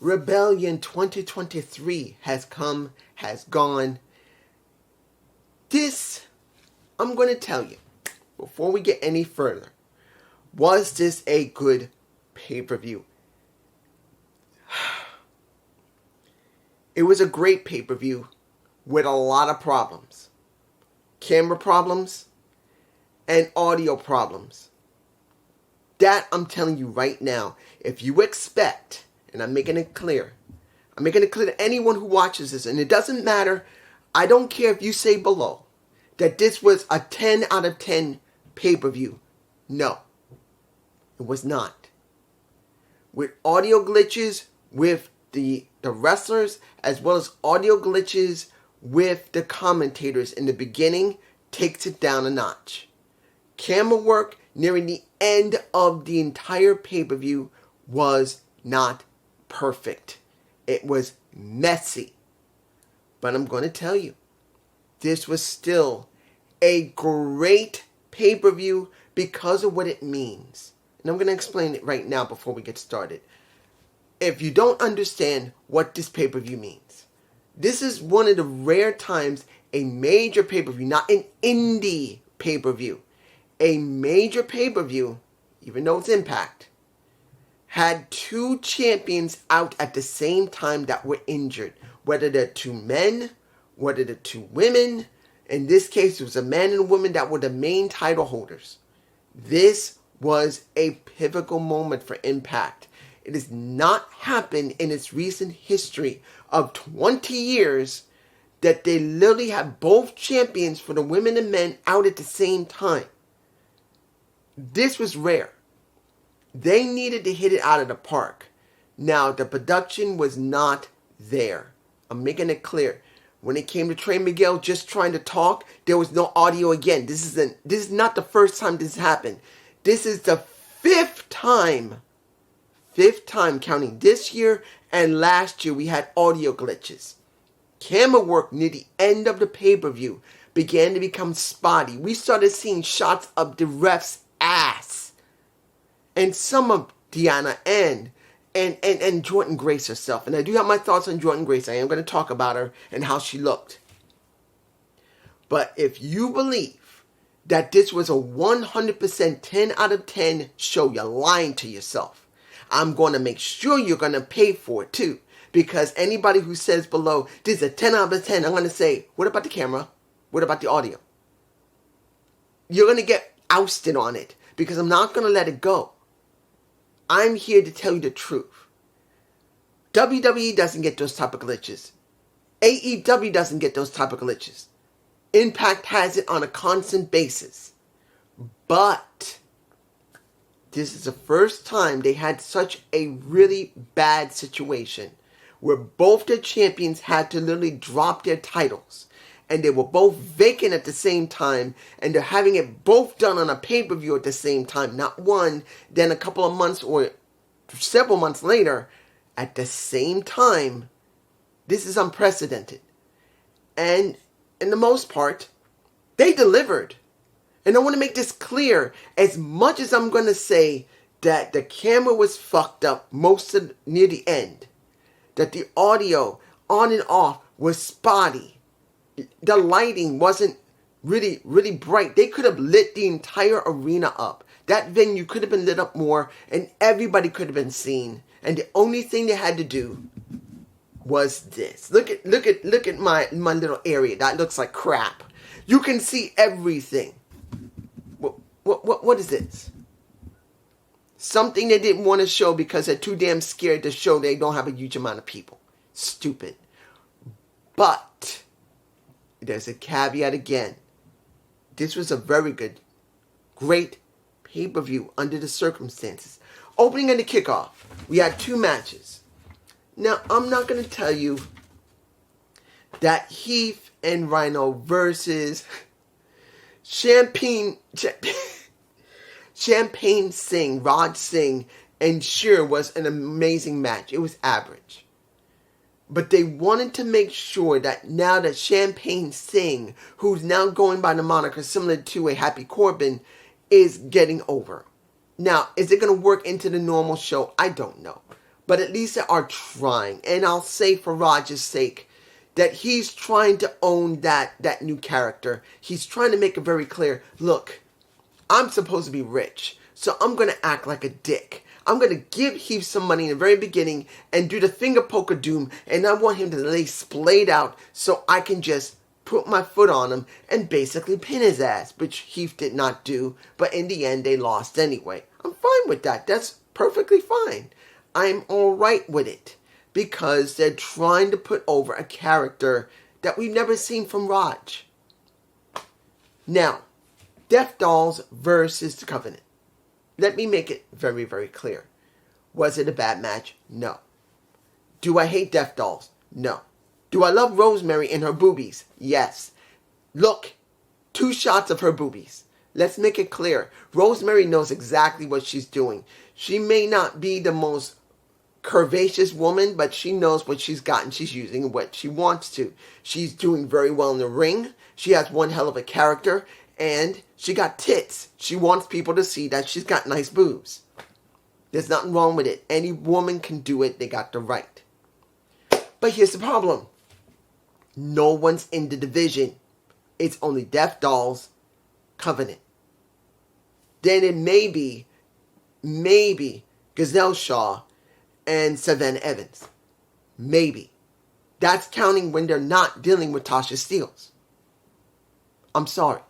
Rebellion 2023 has come, has gone. This, I'm going to tell you, before we get any further, was this a good pay-per-view? It was a great pay-per-view with a lot of problems. Camera problems and audio problems. That I'm telling you right now, if you expect, and I'm making it clear to anyone who watches this, and it doesn't matter, I don't care if you say below, that this was a 10 out of 10 pay-per-view. No, it was not. With audio glitches with the wrestlers, as well as audio glitches with the commentators in the beginning, takes it down a notch. Camera work nearing the end of the entire pay-per-view was not perfect. It was messy. But I'm going to tell you, this was still a great pay-per-view because of what it means. And I'm going to explain it right now before we get started. If you don't understand what this pay-per-view means, this is one of the rare times a major pay-per-view, not an indie pay-per-view, a major pay-per-view, even though it's Impact, had two champions out at the same time that were injured. Whether they're two men, whether they're two women. In this case, it was a man and a woman that were the main title holders. This was a pivotal moment for Impact. It has not happened in its recent history of 20 years that they literally have both champions for the women and men out at the same time. This was rare. They needed to hit it out of the park. Now, the production was not there. I'm making it clear. When it came to Trey Miguel just trying to talk, there was no audio again. This is not the first time this happened. This is the fifth time counting this year and last year we had audio glitches. Camera work near the end of the pay-per-view began to become spotty. We started seeing shots of the ref's ass. And some of Deanna and Jordynne Grace herself. And I do have my thoughts on Jordynne Grace. I am going to talk about her and how she looked. But if you believe that this was a 100% 10 out of 10 show, you're lying to yourself. I'm going to make sure you're going to pay for it too. Because anybody who says below, this is a 10 out of 10, I'm going to say, what about the camera? What about the audio? You're going to get ousted on it. Because I'm not going to let it go. I'm here to tell you the truth. WWE doesn't get those type of glitches. AEW doesn't get those type of glitches. Impact has it on a constant basis. But this is the first time they had such a really bad situation where both the champions had to literally drop their titles. And they were both vacant at the same time. And they're having it both done on a pay-per-view at the same time. Not one, then a couple of months or several months later at the same time. This is unprecedented. And in the most part, they delivered. And I want to make this clear. As much as I'm going to say that the camera was fucked up near the end. That the audio on and off was spotty. The lighting wasn't really bright. They could have lit the entire arena up. That venue could have been lit up more and everybody could have been seen. And the only thing they had to do was this. Look at my little area. That looks like crap. You can see everything. What is this? Something they didn't want to show because they're too damn scared to show they don't have a huge amount of people. Stupid. But there's a caveat again. This was a very good, great pay-per-view under the circumstances. Opening and the kickoff, we had two matches. Now, I'm not going to tell you that Heath and Rhino versus Champagne Singh, Raj Singh, and Sheer was an amazing match. It was average. But they wanted to make sure that now that Champagne Singh, who's now going by the moniker similar to a Happy Corbin, is getting over. Now, is it going to work into the normal show? I don't know. but at least they are trying. And I'll say for Raj's sake that he's trying to own that new character. He's trying to make it very clear, look, I'm supposed to be rich, so I'm going to act like a dick. I'm going to give Heath some money in the very beginning and do the finger poke of doom, and I want him to lay splayed out so I can just put my foot on him and basically pin his ass, which Heath did not do, but in the end they lost anyway. I'm fine with that. That's perfectly fine. I'm alright with it because they're trying to put over a character that we've never seen from Raj. Now, Death Dolls versus the Covenant. Let me make it very, very clear. Was it a bad match? No. Do I hate Death Dolls? No. Do I love Rosemary and her boobies? Yes. Look, 2 shots of her boobies. Let's make it clear. Rosemary knows exactly what she's doing. She may not be the most curvaceous woman, but she knows what she's got and she's using what she wants to. She's doing very well in the ring. She has one hell of a character. And she got tits. She wants people to see that she's got nice boobs. There's nothing wrong with it. Any woman can do it. They got the right. But here's the problem. No one's in the division. It's only Death Dolls, Covenant. Then it may be Gazelle Shaw and Savannah Evans. Maybe. That's counting when they're not dealing with Tasha Steelz. I'm sorry.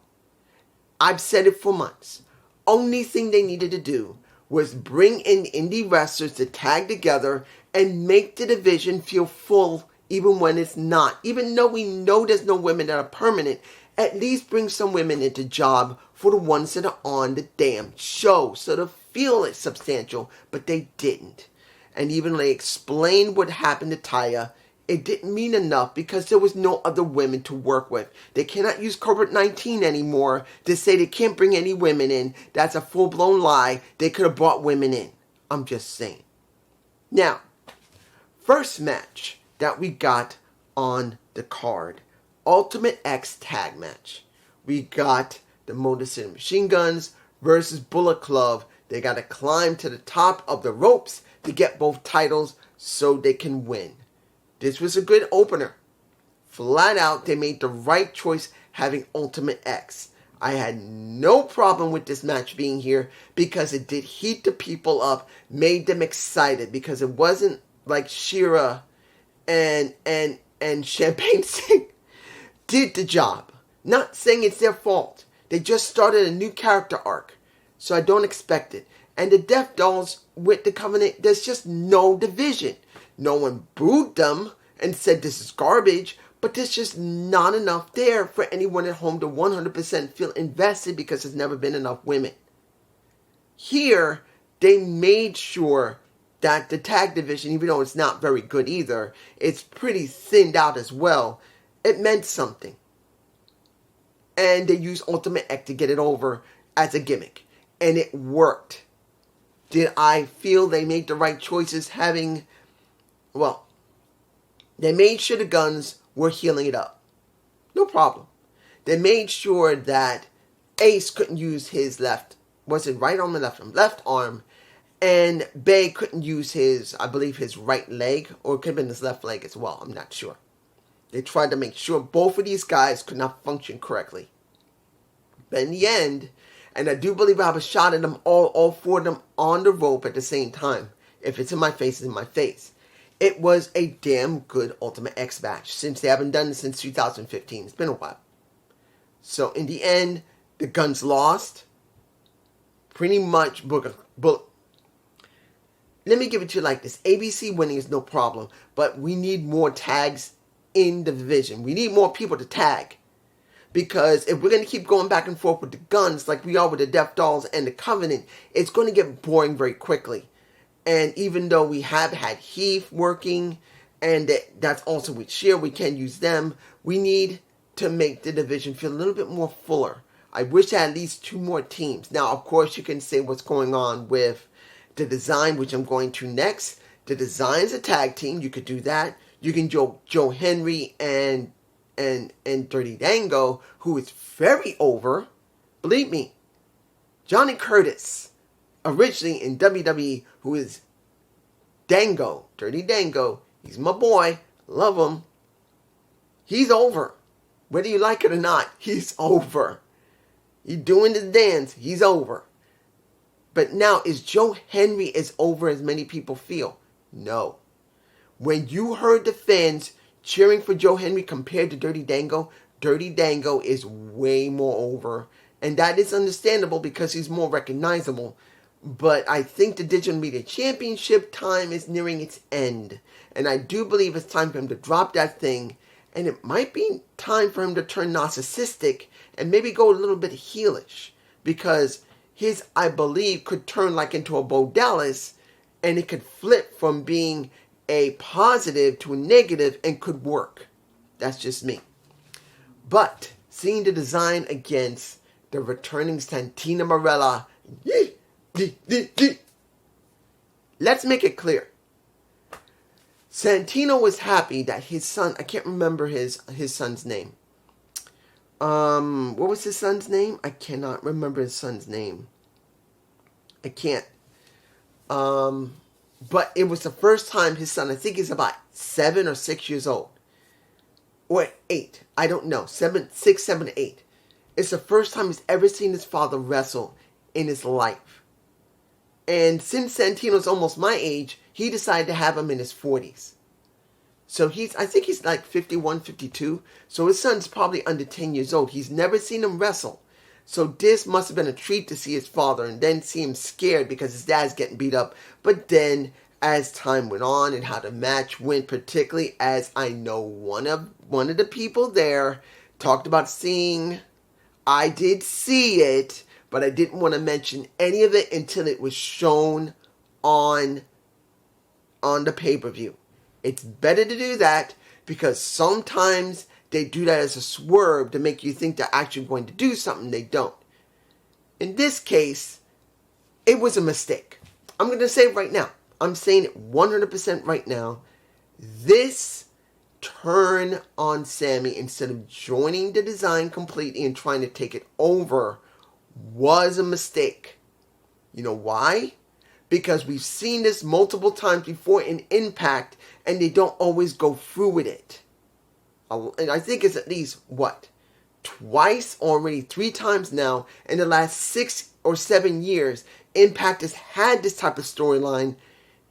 I've said it for months. Only thing they needed to do was bring in indie wrestlers to tag together and make the division feel full even when it's not. Even though we know there's no women that are permanent, at least bring some women into job for the ones that are on the damn show so to feel it substantial, but they didn't. And even they explained what happened to Taya, it didn't mean enough because there was no other women to work with. They cannot use COVID-19 anymore to say they can't bring any women in. That's a full-blown lie. They could have brought women in. I'm just saying. Now, first match that we got on the card. Ultimate X tag match. We got the Motor City Machine Guns versus Bullet Club. They got to climb to the top of the ropes to get both titles so they can win. This was a good opener. Flat out, they made the right choice having Ultimate X. I had no problem with this match being here because it did heat the people up, made them excited because it wasn't like Shira and Champagne Singh did the job. Not saying it's their fault. They just started a new character arc. So I don't expect it. And the Death Dolls with the Covenant, there's just no division. No one booed them and said this is garbage, but there's just not enough there for anyone at home to 100% feel invested because there's never been enough women. Here, they made sure that the tag division, even though it's not very good either, it's pretty thinned out as well. It meant something. And they used Ultimate X to get it over as a gimmick. And it worked. Did I feel they made the right choices having... Well, they made sure the Guns were healing it up. No problem. They made sure that Ace couldn't use his left... Was it right arm or left arm? Left arm. And Bay couldn't use his, I believe, his right leg. Or it could have been his left leg as well. I'm not sure. They tried to make sure both of these guys could not function correctly. But in the end... And I do believe I have a shot at them all 4 of them on the rope at the same time. If it's in my face, it's in my face. It was a damn good Ultimate X match. Since they haven't done it since 2015. It's been a while. So in the end, the Guns lost. Pretty much. Let me give it to you like this. ABC winning is no problem. But we need more tags in the division. We need more people to tag. Because if we're going to keep going back and forth with the Guns like we are with the Death Dolls and the Covenant, it's going to get boring very quickly. And even though we have had Heath working, and that's also with Sheer, we can use them, we need to make the division feel a little bit more fuller. I wish I had at least 2 more teams. Now, of course, you can say what's going on with the Design, which I'm going to next. The Design's a tag team. You could do that. You can Joe Henry and Dirty Dango, who is very over. Believe me, Johnny Curtis, originally in WWE, who is Dango, Dirty Dango, he's my boy, love him. He's over. Whether you like it or not, he's over. He's doing his dance, he's over. But now, is Joe Henry as over as many people feel? No. When you heard the fans cheering for Joe Henry compared to Dirty Dango is way more over. And that is understandable because he's more recognizable. But I think the Digital Media Championship time is nearing its end. And I do believe it's time for him to drop that thing. And it might be time for him to turn narcissistic and maybe go a little bit heelish. Because his, I believe, could turn like into a Bo Dallas. And it could flip from being a positive to a negative and could work. That's just me. But seeing the design against the returning Santina Marella, let's make it clear. Santino was happy that his son, I can't remember his son's name. What was his son's name? I cannot remember his son's name. I can't. But it was the first time his son, I think he's about 7 or 6 years old. Or 8. I don't know. 6, 7, 8. It's the first time he's ever seen his father wrestle in his life. And since Santino's almost my age, he decided to have him in his 40s. So I think he's like 51, 52. So his son's probably under 10 years old. He's never seen him wrestle. So this must have been a treat to see his father and then see him scared because his dad's getting beat up. But then as time went on and how the match went, particularly as I know one of the people there talked about seeing, I did see it, but I didn't want to mention any of it until it was shown on the pay-per-view. It's better to do that because sometimes they do that as a swerve to make you think they're actually going to do something they don't. In this case, it was a mistake. I'm going to say it right now. I'm saying it 100% right now. This turn on Sammy instead of joining the design completely and trying to take it over was a mistake. You know why? Because we've seen this multiple times before in Impact and they don't always go through with it. And I think it's at least, twice, already 3 times now in the last 6 or 7 years, Impact has had this type of storyline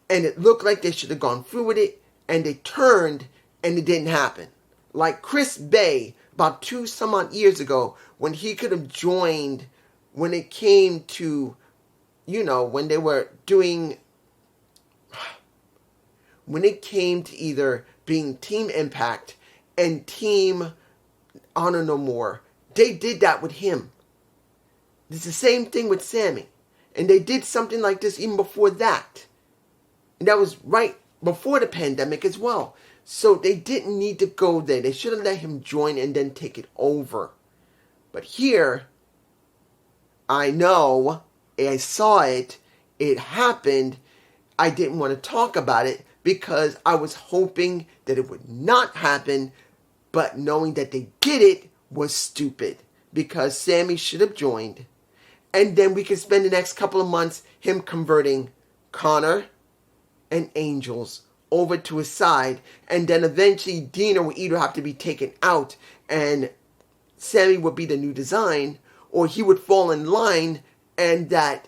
and it looked like they should have gone through with it and they turned and it didn't happen. Like Chris Bay, about 2 some odd years ago, when he could have joined when it came to, when they were doing, when it came to either being Team Impact and Team Honor No More, they did that with him. It's the same thing with Sammy. And they did something like this even before that. And that was right before the pandemic as well. So they didn't need to go there. They should have let him join and then take it over. But here, I know, I saw it, it happened. I didn't want to talk about it because I was hoping that it would not happen. But knowing that they did it was stupid because Sammy should have joined. And then we could spend the next couple of months him converting Connor and Angels over to his side. And then eventually Dina would either have to be taken out and Sammy would be the new design, or he would fall in line and that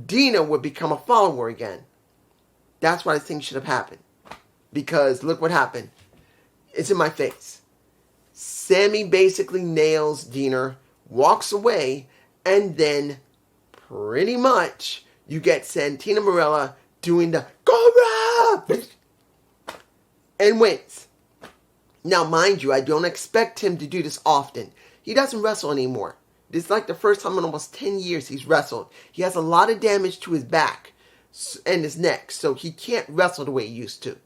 Dina would become a follower again. That's what I think should have happened. Because look what happened. It's in my face. Sammy basically nails Dina, walks away, and then pretty much you get Santina Marella doing the Cobra and wins. Now, mind you, I don't expect him to do this often. He doesn't wrestle anymore. This is like the first time in almost 10 years he's wrestled. He has a lot of damage to his back and his neck, so he can't wrestle the way he used to.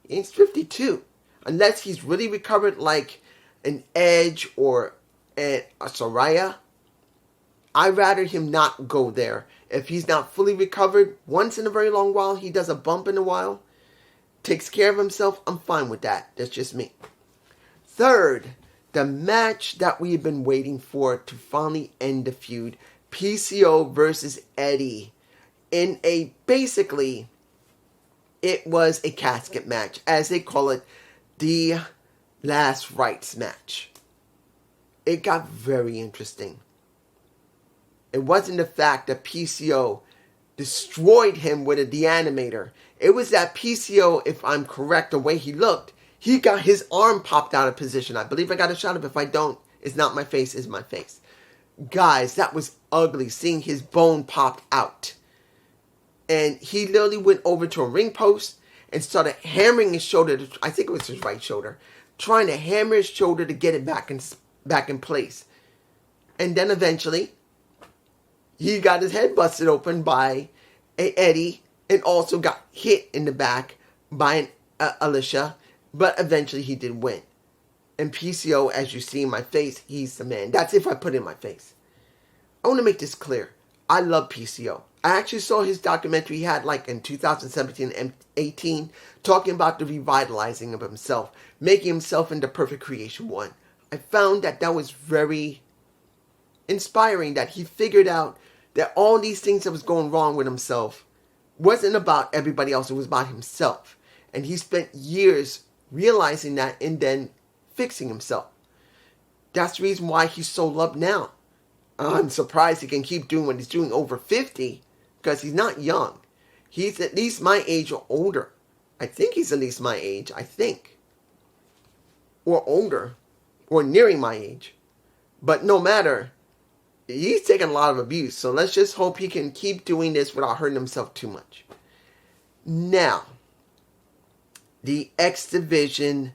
He's 52. Unless he's really recovered like an Edge or a Saraya, I'd rather him not go there. If he's not fully recovered, once in a very long while, he does a bump in a while, takes care of himself, I'm fine with that. That's just me. Third, the match that we've been waiting for to finally end the feud, PCO versus Eddie, in a basically It was a casket match, as they call it, the last rites match. It got very interesting. It wasn't the fact that PCO destroyed him with a deanimator. It was that PCO, if I'm correct, the way he looked, he got his arm popped out of position. I believe I got a shot of it. If I don't, it's not my face, it's my face. Guys, that was ugly, seeing his bone popped out. And he literally went over to a ring post and started hammering his shoulder, I think it was his right shoulder, trying to hammer his shoulder to get it back in place. And then eventually, he got his head busted open by Eddie and also got hit in the back by Alicia, but eventually he did win. And PCO, as you see in my face, he's the man. That's if I put it in my face. I want to make this clear. I love PCO. I actually saw his documentary he had like in 2017 and 18 talking about the revitalizing of himself, making himself into Perfect Creation 1. I found that was very inspiring, that he figured out that all these things that was going wrong with himself wasn't about everybody else, it was about himself. And he spent years realizing that and then fixing himself. That's the reason why he's so loved now. I'm surprised he can keep doing what he's doing over 50, because he's not young. He's at least my age or older. I think he's at least my age, I think. Or older. Or nearing my age. But no matter, he's taken a lot of abuse. So let's just hope he can keep doing this without hurting himself too much. Now, the X Division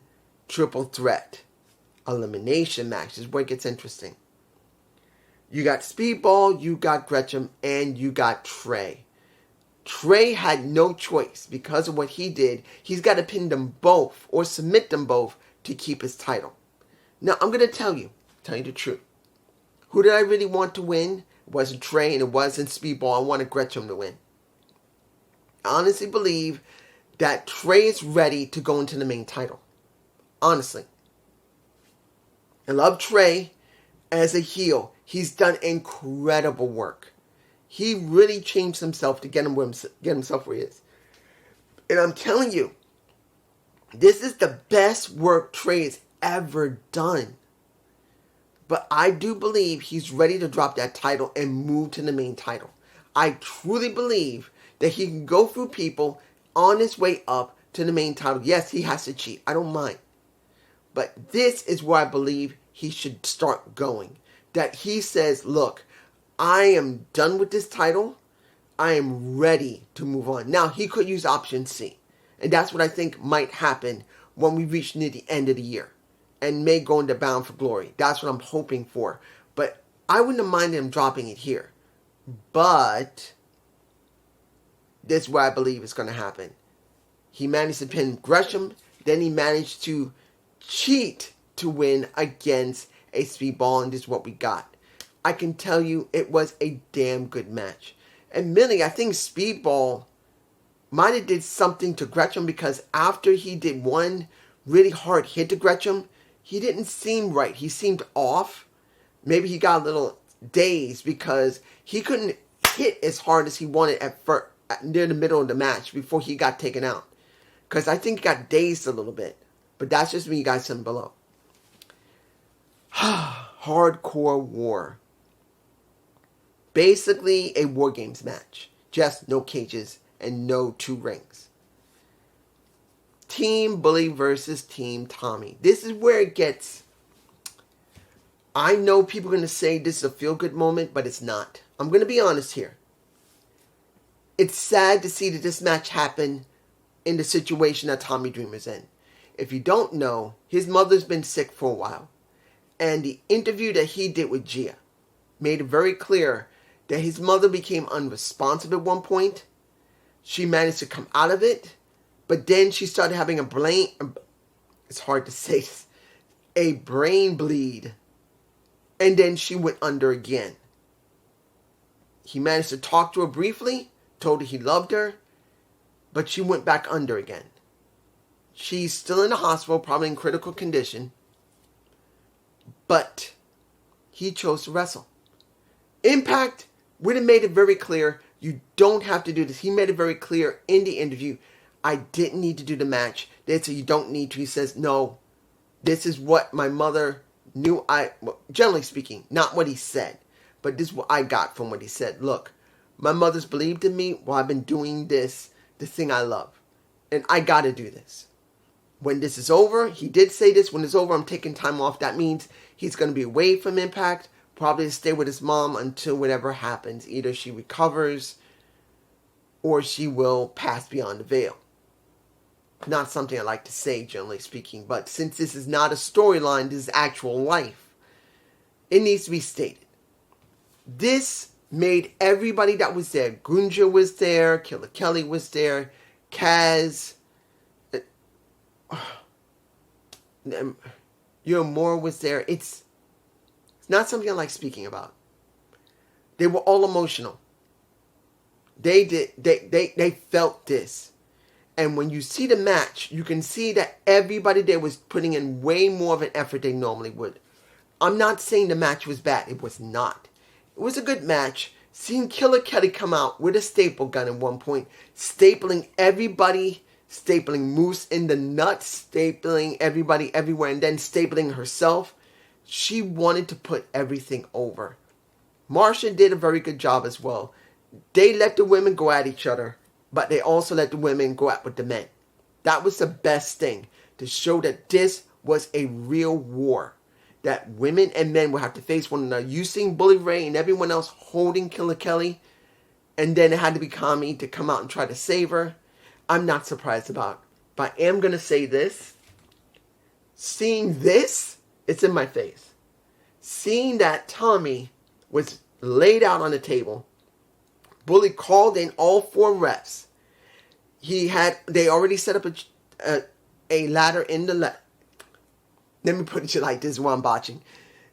Triple Threat elimination match is where it gets interesting. You got Speedball, you got Gretchen, and you got Trey. Trey had no choice because of what he did. He's got to pin them both or submit them both to keep his title. Now, I'm going to tell you the truth. Who did I really want to win? It wasn't Trey and it wasn't Speedball. I wanted Gretchen to win. I honestly believe that Trey is ready to go into the main title. Honestly. I love Trey as a heel. He's done incredible work. He really changed himself to get himself where he is. And I'm telling you, this is the best work Trey has ever done. But I do believe he's ready to drop that title and move to the main title. I truly believe that he can go through people on his way up to the main title. Yes, he has to cheat. I don't mind. But this is where I believe he should start going. That he says, look, I am done with this title. I am ready to move on. Now, he could use option C. And that's what I think might happen when we reach near the end of the year. And may go into Bound for Glory. That's what I'm hoping for. But I wouldn't have minded him dropping it here. But this is what I believe is going to happen. He managed to pin Gresham. Then he managed to cheat to win against a Speedball, and this is what we got. I can tell you it was a damn good match. Admittedly, I think Speedball might have did something to Gresham, because after he did one really hard hit to Gresham, he didn't seem right. He seemed off. Maybe he got a little dazed because he couldn't hit as hard as he wanted at first, near the middle of the match before he got taken out. Because I think he got dazed a little bit. But that's just me, you guys, down below. Hardcore War. Basically a War Games match. Just no cages and no 2 rings. Team Bully versus Team Tommy. This is where it gets... I know people are going to say this is a feel-good moment, but it's not. I'm going to be honest here. It's sad to see that this match happened in the situation that Tommy Dreamer's in. If you don't know, his mother's been sick for a while. And the interview that he did with Gia made it very clear that his mother became unresponsive at one point. She managed to come out of it. But then she started having it's hard to say this, a brain bleed. And then she went under again. He managed to talk to her briefly, told her he loved her, but she went back under again. She's still in the hospital, probably in critical condition. But he chose to wrestle. Impact would have made it very clear, you don't have to do this. He made it very clear in the interview, I didn't need to do the match. They said, you don't need to. He says, no, this is what my mother knew. Well, generally speaking, not what he said, but this is what I got from what he said. Look, my mother's believed in me while I've been doing this, the thing I love. And I got to do this. When this is over, he did say this, when it's over, I'm taking time off. That means he's going to be away from Impact, probably to stay with his mom until whatever happens. Either she recovers or she will pass beyond the veil. Not something I like to say, generally speaking, but since this is not a storyline, this is actual life, it needs to be stated. This made everybody that was there. Gunja was there, Killer Kelly was there, Kaz, Moore was there. It's not something I like speaking about. They were all emotional. They felt this. And when you see the match, you can see that everybody there was putting in way more of an effort they normally would. I'm not saying the match was bad. It was not. It was a good match. Seeing Killer Kelly come out with a staple gun at one point, stapling everybody, stapling Moose in the nuts, stapling everybody everywhere, and then stapling herself. She wanted to put everything over. Marsha did a very good job as well. They let the women go at each other, but they also let the women go out with the men. That was the best thing, to show that this was a real war. That women and men would have to face one another. You seen Bully Ray and everyone else holding Killer Kelly, and then it had to be Kami to come out and try to save her. I'm not surprised about it. But I am going to say this. Seeing this, it's in my face. Seeing that Tommy was laid out on the table, Bully called in all 4 refs. They already set up a ladder in the let me put it like this while I'm botching.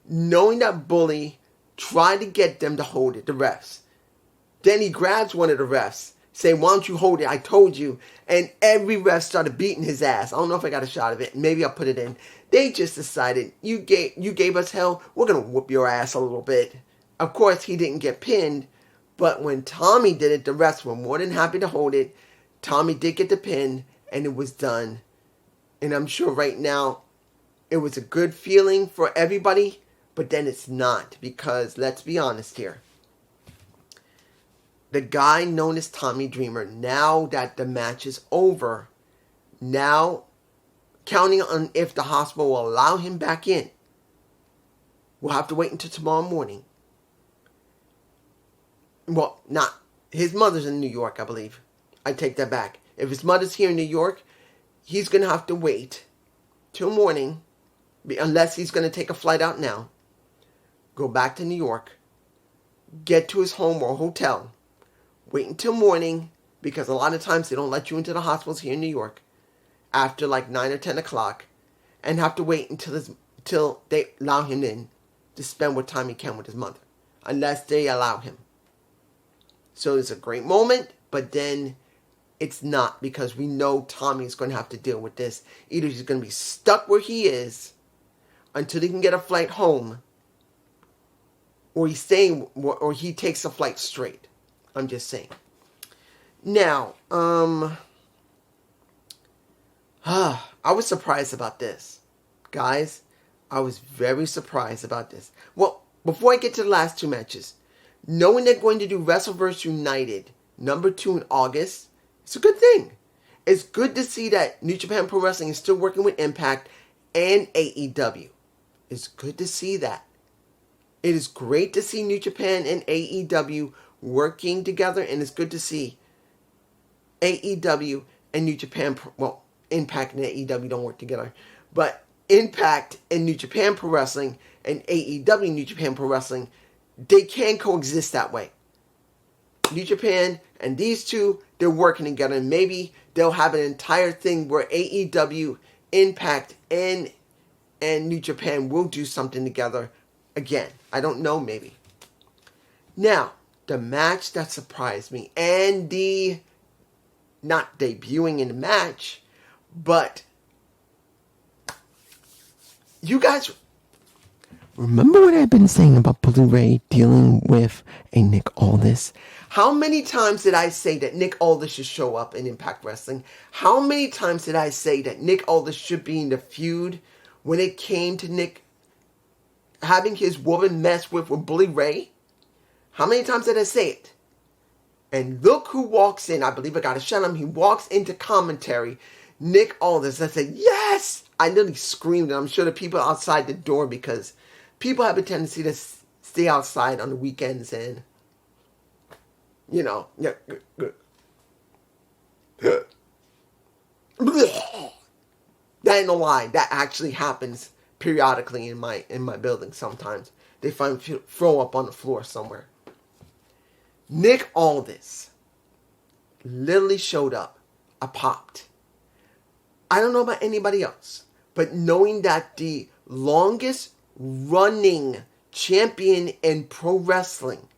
Knowing that Bully tried to get them to hold it, the refs. Then he grabs one of the refs, saying, why don't you hold it? I told you. And every ref started beating his ass. I don't know if I got a shot of it. Maybe I'll put it in. They just decided, you gave us hell. We're going to whoop your ass a little bit. Of course, he didn't get pinned. But when Tommy did it, the refs were more than happy to hold it. Tommy did get the pin, and it was done. And I'm sure right now, it was a good feeling for everybody, but then it's not. Because, let's be honest here. The guy known as Tommy Dreamer, now that the match is over, now counting on if the hospital will allow him back in, we'll have to wait until tomorrow morning. Well, not. His mother's in New York, I believe. I take that back. If his mother's here in New York, he's going to have to wait till morning, unless he's going to take a flight out now, go back to New York, get to his home or hotel, wait until morning, because a lot of times they don't let you into the hospitals here in New York after like 9 or 10 o'clock, and have to wait until they allow him in to spend what time he can with his mother, unless they allow him. So it's a great moment, but then it's not, because we know Tommy's going to have to deal with this. Either he's going to be stuck where he is until he can get a flight home, or he takes a flight straight. I'm just saying. Now, I was surprised about this. Guys, I was very surprised about this. Well, before I get to the last 2 matches, knowing they're going to do Wrestleverse United number 2 in August, it's a good thing. It's good to see that New Japan Pro Wrestling is still working with Impact and AEW. It's good to see that. It is great to see New Japan and AEW working together, and it's good to see AEW and New Japan, well, Impact and AEW don't work together, but Impact and New Japan Pro Wrestling and AEW and New Japan Pro Wrestling, they can coexist that way. New Japan and these two, they're working together, and maybe they'll have an entire thing where AEW, Impact, and New Japan will do something together again. I don't know, maybe. Now, the match that surprised me, and the, not debuting in the match, but you guys, Remember what I've been saying about Blu-ray dealing with a Nick Aldis? How many times did I say that Nick Aldis should show up in Impact Wrestling? How many times did I say that Nick Aldis should be in the feud when it came to Nick having his woman mess with Bully Ray? How many times did I say it? And look who walks in. I believe I got to shout him. He walks into commentary. Nick Aldis. I said, yes! I nearly screamed, and I'm sure the people outside the door, because people have a tendency to stay outside on the weekends and, you know, yeah. That ain't no lie. That actually happens periodically in my building sometimes. They find throw up on the floor somewhere. Nick Aldis literally showed up. I popped. I don't know about anybody else, but knowing that the longest running champion in pro wrestling,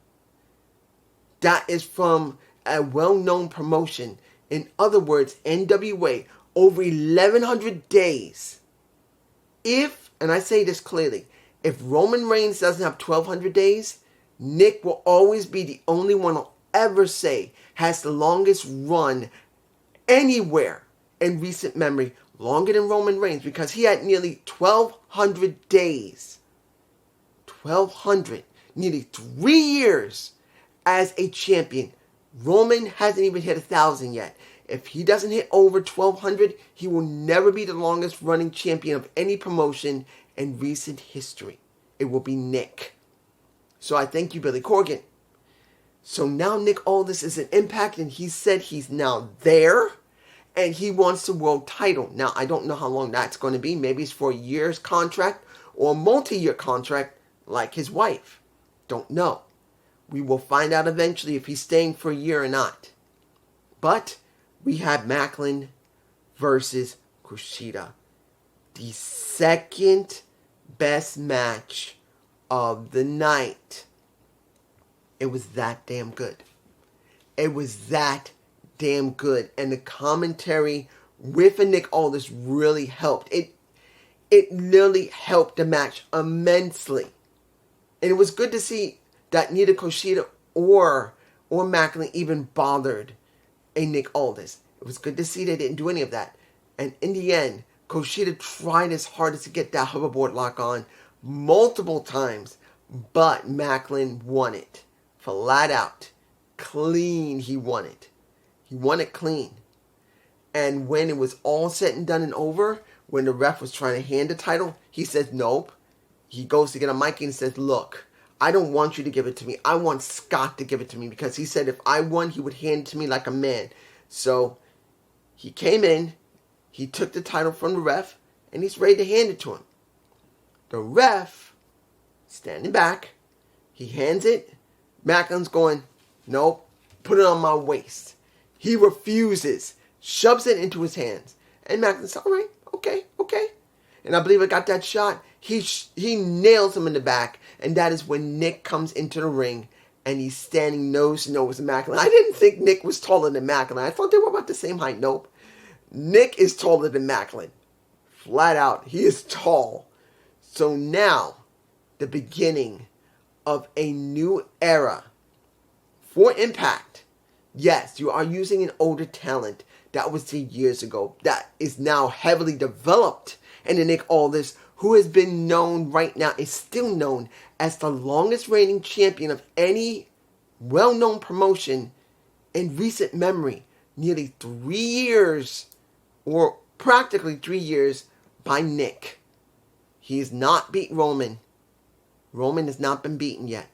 that is from a well-known promotion, in other words, NWA, over 1,100 days. If, and I say this clearly, if Roman Reigns doesn't have 1,200 days, Nick will always be the only one I'll ever say has the longest run anywhere in recent memory, longer than Roman Reigns, because he had nearly 1,200 days. 1,200. Nearly 3 years as a champion. Roman hasn't even hit 1,000 yet. If he doesn't hit over 1,200, he will never be the longest running champion of any promotion in recent history. It will be Nick. So I thank you, Billy Corgan. So now Nick Aldis is an Impact, and he said he's now there, and he wants the world title. Now, I don't know how long that's going to be. Maybe it's for a year's contract or a multi-year contract like his wife. Don't know. We will find out eventually if he's staying for a year or not. But we have Macklin versus Kushida. The second best match of the night. It was that damn good. It was that damn good. And the commentary with Nick Aldis really helped. It literally helped the match immensely. And it was good to see that neither Kushida or Macklin even bothered a Nick Aldis. It was good to see they didn't do any of that. And in the end, Kushida tried his hardest to get that hoverboard lock on multiple times, but Macklin won it. Flat out. Clean, he won it. He won it clean. And when it was all said and done and over, when the ref was trying to hand the title, he says, nope. He goes to get a mic and says, look, I don't want you to give it to me. I want Scott to give it to me, because he said if I won, he would hand it to me like a man. So he came in, he took the title from the ref, and he's ready to hand it to him. The ref, standing back, he hands it. Macklin's going, nope, put it on my waist. He refuses, shoves it into his hands. And Macklin's, all right, okay. And I believe I got that shot. He nails him in the back. And that is when Nick comes into the ring, and he's standing nose to nose with Macklin. I didn't think Nick was taller than Macklin. I thought they were about the same height. Nope. Nick is taller than Macklin. Flat out. He is tall. So now, the beginning of a new era for Impact. Yes, you are using an older talent that was 10 years ago, that is now heavily developed. And then Nick Aldis, who has been known right now, is still known as the longest reigning champion of any well-known promotion in recent memory. Nearly 3 years, or practically 3 years, by Nick. He has not beat Roman. Roman has not been beaten yet.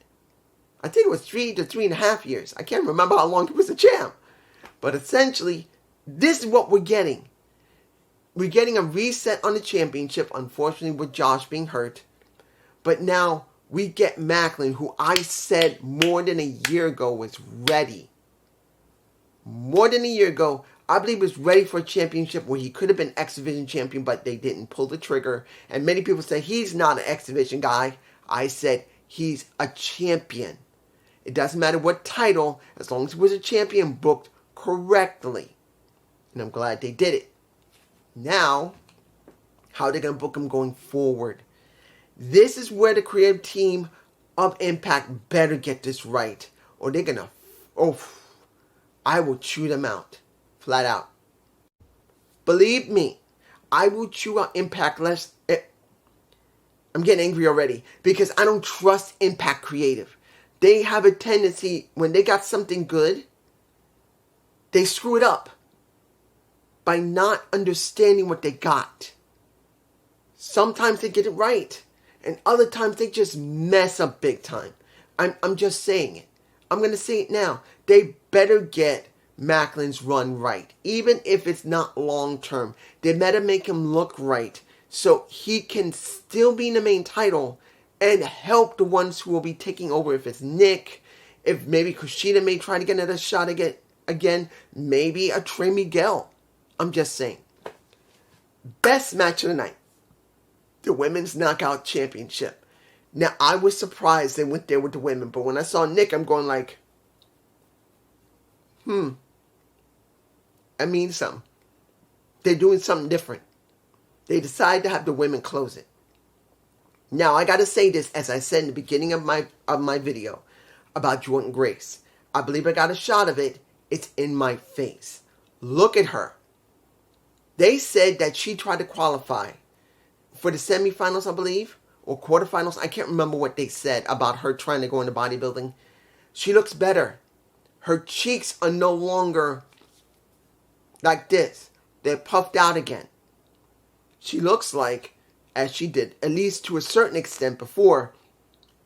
I think it was 3 to 3.5 years. I can't remember how long he was a champ. But essentially, this is what we're getting. We're getting a reset on the championship, unfortunately with Josh being hurt. But now we get Macklin, who I said more than a year ago was ready. More than a year ago, I believe was ready for a championship where he could have been X Division champion, but they didn't pull the trigger. And many people say he's not an X Division guy. I said he's a champion. It doesn't matter what title, as long as he was a champion booked correctly. And I'm glad they did it. Now, how are they going to book him going forward? This is where the creative team of Impact better get this right, or they're gonna, oh, I will chew them out, flat out. Believe me, I will chew out Impact less. I'm getting angry already because I don't trust Impact Creative. They have a tendency, when they got something good, they screw it up by not understanding what they got. Sometimes they get it right, and other times they just mess up big time. I'm just saying it. I'm going to say it now. They better get Macklin's run right. Even if it's not long term, they better make him look right so he can still be in the main title and help the ones who will be taking over. If it's Nick, if maybe Kushida may try to get another shot again, maybe a Trey Miguel. I'm just saying. Best match of the night. The Women's Knockout Championship. Now, I was surprised they went there with the women, but when I saw Nick, I'm going like, I mean something. They're doing something different. They decided to have the women close it. Now, I got to say this, as I said in the beginning of my video about Jordan Grace. I believe I got a shot of it. It's in my face. Look at her. They said that she tried to qualify for the semifinals, I believe, or quarterfinals. I can't remember what they said about her trying to go into bodybuilding. She looks better. Her cheeks are no longer like this. They're puffed out again. She looks like, as she did, at least to a certain extent before,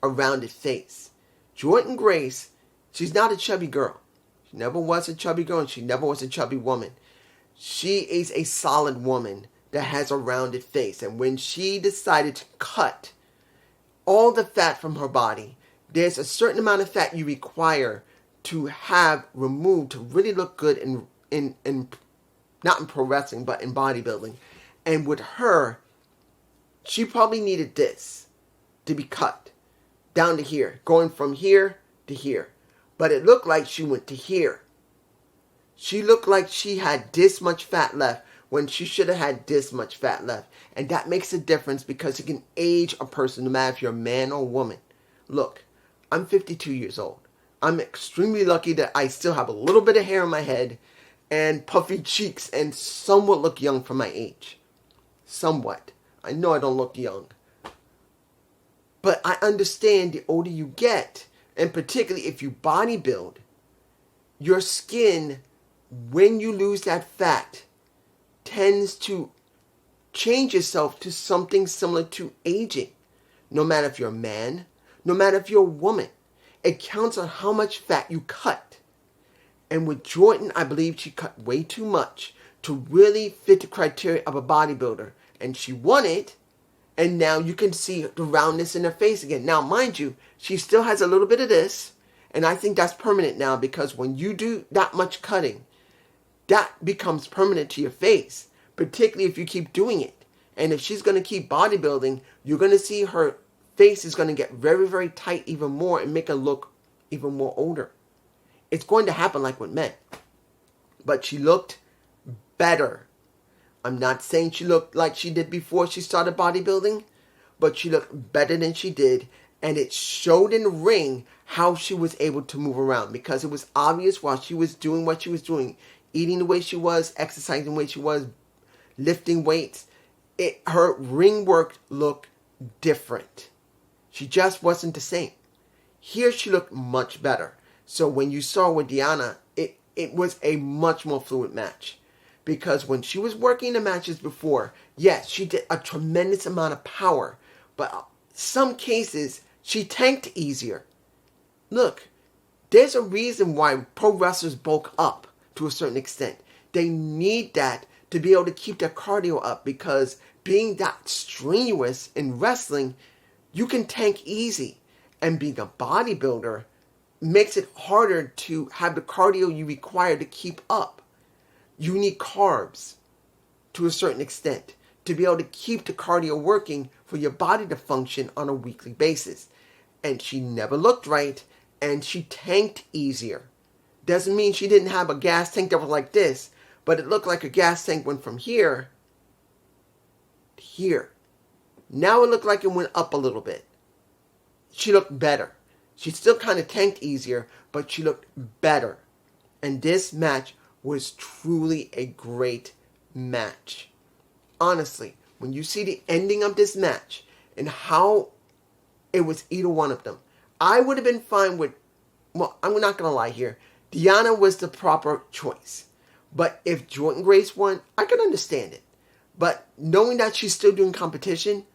a rounded face. Jordan Grace, she's not a chubby girl. She never was a chubby girl, and she never was a chubby woman. She is a solid woman that has a rounded face. And when she decided to cut all the fat from her body, there's a certain amount of fat you require to have removed to really look good in not in pro wrestling, but in bodybuilding. And with her, she probably needed this to be cut down to here, going from here to here. But it looked like she went to here. She looked like she had this much fat left when she should have had this much fat left. And that makes a difference because it can age a person no matter if you're a man or a woman. Look, I'm 52 years old. I'm extremely lucky that I still have a little bit of hair on my head and puffy cheeks and somewhat look young for my age. Somewhat. I know I don't look young. But I understand the older you get, and particularly if you bodybuild, your skin, when you lose that fat, tends to change itself to something similar to aging. No matter if you're a man, no matter if you're a woman. It counts on how much fat you cut. And with Jordan, I believe she cut way too much to really fit the criteria of a bodybuilder. And she won it, and now you can see the roundness in her face again. Now, mind you, she still has a little bit of this, and I think that's permanent now because when you do that much cutting, that becomes permanent to your face, particularly if you keep doing it. And if she's going to keep bodybuilding, you're going to see her face is going to get very, very tight even more and make her look even more older. It's going to happen like with men. But she looked better. I'm not saying she looked like she did before she started bodybuilding, but she looked better than she did. And it showed in the ring how she was able to move around because it was obvious while she was doing what she was doing, eating the way she was, exercising the way she was, lifting weights, her ring work looked different. She just wasn't the same. Here she looked much better. So when you saw with Diana, it was a much more fluid match. Because when she was working the matches before, yes, she did a tremendous amount of power. But some cases, she tanked easier. Look, there's a reason why pro wrestlers bulk up to a certain extent. They need that to be able to keep their cardio up because being that strenuous in wrestling, you can tank easy. And being a bodybuilder makes it harder to have the cardio you require to keep up. You need carbs to a certain extent to be able to keep the cardio working for your body to function on a weekly basis. And she never looked right, and she tanked easier. Doesn't mean she didn't have a gas tank that was like this, but it looked like a gas tank went from here to here. Now it looked like it went up a little bit. She looked better. She still kind of tanked easier, but she looked better. And this match was truly a great match. Honestly, when you see the ending of this match and how it was either one of them, I would have been fine with, well, I'm not going to lie here. Deanna was the proper choice. But if Jordan Grace won, I could understand it. But knowing that she's still doing competition,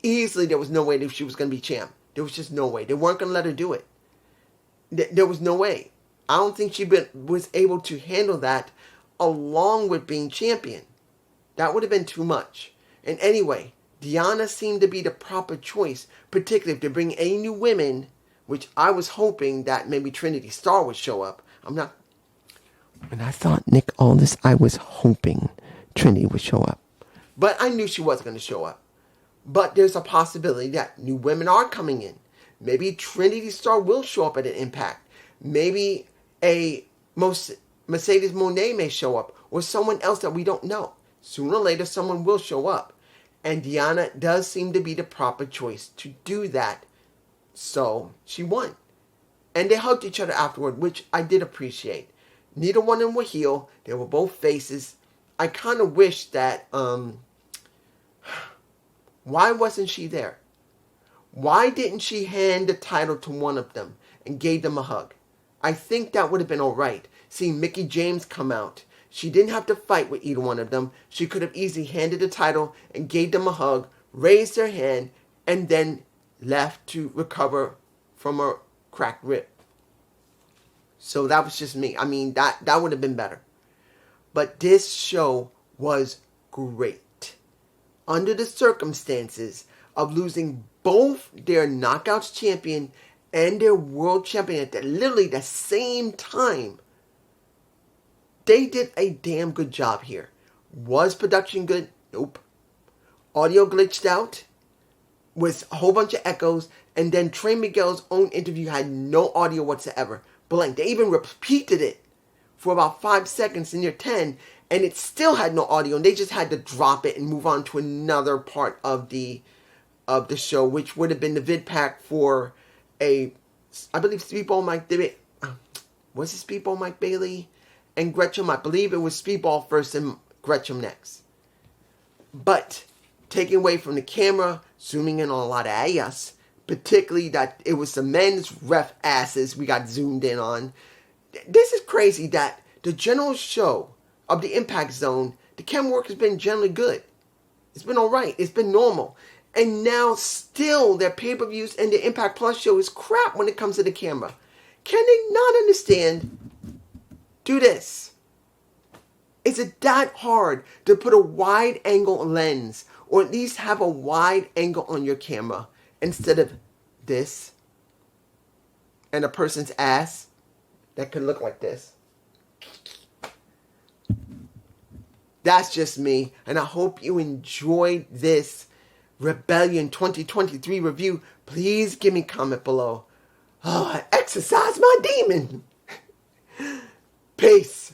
easily there was no way that she was going to be champ. There was just no way. They weren't going to let her do it. There was no way. I don't think she was able to handle that along with being champion. That would have been too much. And anyway, Deanna seemed to be the proper choice, particularly if they bring any new women, which I was hoping that maybe Trinity Starr would show up. When I thought Nick Aldis, I was hoping Trinity would show up. But I knew she wasn't going to show up. But there's a possibility that new women are coming in. Maybe Trinity Starr will show up at an Impact. Maybe a Mercedes Moné may show up, or someone else that we don't know. Sooner or later, someone will show up. And Deanna does seem to be the proper choice to do that. So she won. And they hugged each other afterward, which I did appreciate. Neither one of them were heel. They were both faces. I kind of wish that, why wasn't she there? Why didn't she hand the title to one of them and gave them a hug? I think that would have been alright. Seeing Mickie James come out. She didn't have to fight with either one of them. She could have easily handed the title and gave them a hug, raised her hand, and then left to recover from her cracked rib. So that was just me. I mean, that would have been better. But this show was great. Under the circumstances of losing both their Knockouts champion and their world champion at literally the same time, they did a damn good job here. Was production good? Nope. Audio glitched out with a whole bunch of echoes, and then Trey Miguel's own interview had no audio whatsoever. Blank. They even repeated it for about 5 seconds in their 10, and it still had no audio, and they just had to drop it and move on to another part of the show, which would have been the vid pack for I believe Speedball Mike Bailey. Was it Speedball Mike Bailey and Gretchen? I believe it was Speedball first and Gretchen next. But taking away from the camera, zooming in on a lot of ass, particularly that it was the men's ref asses we got zoomed in on. This is crazy that the general show of the Impact Zone, the camera work has been generally good. It's been alright. It's been normal. And now still their pay-per-views and the Impact Plus show is crap when it comes to the camera. Can they not understand? Do this. Is it that hard to put a wide angle lens, or at least have a wide angle on your camera instead of this and a person's ass that could look like this? That's just me, and I hope you enjoyed this Rebellion 2023 review. Please give me a comment below. Oh, I exercise my demon. Peace.